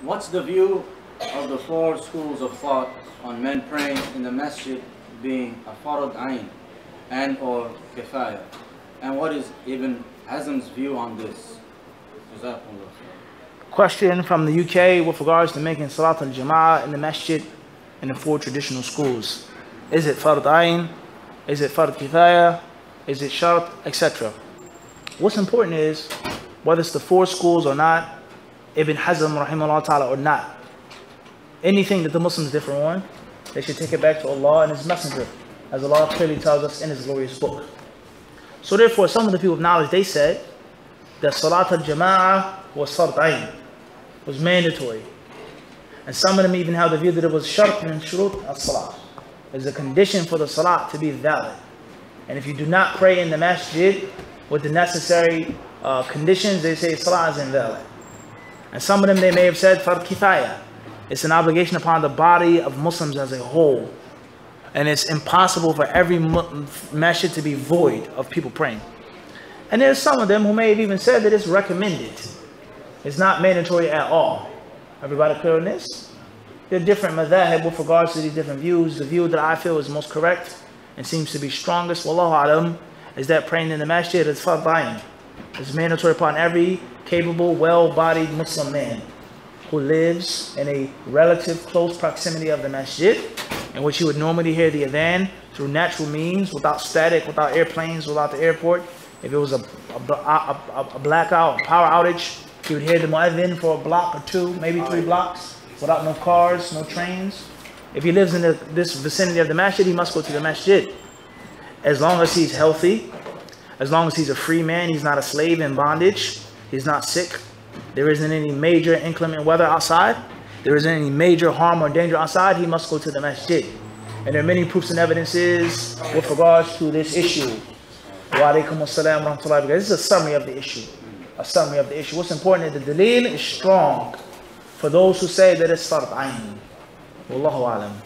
What's the view of the four schools of thought on men praying in the masjid being a farad ayn and or kifaya? And what is Ibn Hazm's view on this? Question from the UK with regards to making Salat al-Jama'ah in the masjid in the four traditional schools. Is it farad ayn? Is it farad kifaya? Is it shart? Etc. What's important is whether it's the four schools or not, Ibn Hazm rahimahullah ta'ala or not. Anything that the Muslims differ on, they should take it back to Allah and His Messenger, as Allah clearly tells us in His glorious book. So therefore, some of the people of knowledge, they said that Salat al-Jama'ah was fard ayn, was mandatory. And some of them even held the view that it was shart min shurut al-Salah, as a condition for the Salat to be valid. And if you do not pray in the masjid with the necessary conditions, they say Salah is invalid. And some of them, they may have said fard kifaya. It's an obligation upon the body of Muslims as a whole. And it's impossible for every masjid to be void of people praying. And there's some of them who may have even said that it's recommended. It's not mandatory at all. Everybody clear on this? There are different madhahib with regards to these different views. The view that I feel is most correct and seems to be strongest, wallahu alam, is that praying in the masjid is fard ayn. It's mandatory upon every capable, well-bodied Muslim man who lives in a relative close proximity of the masjid, in which you would normally hear the adhan through natural means, without static, without airplanes, without the airport. If it was a blackout, power outage, you would hear the muadhin for a block or two, maybe 3 blocks, without no cars, no trains. If he lives in this vicinity of the masjid, he must go to the masjid. As long as he's healthy, as long as he's a free man, he's not a slave in bondage, he's not sick, there isn't any major inclement weather outside, there isn't any major harm or danger outside, he must go to the masjid. And there are many proofs and evidences with regards to this issue. Wa alaikum assalam wa rahmatullahi. This is a summary of the issue. A summary of the issue. What's important is the dalil is strong for those who say that it's fard ayn. Wallahu alam.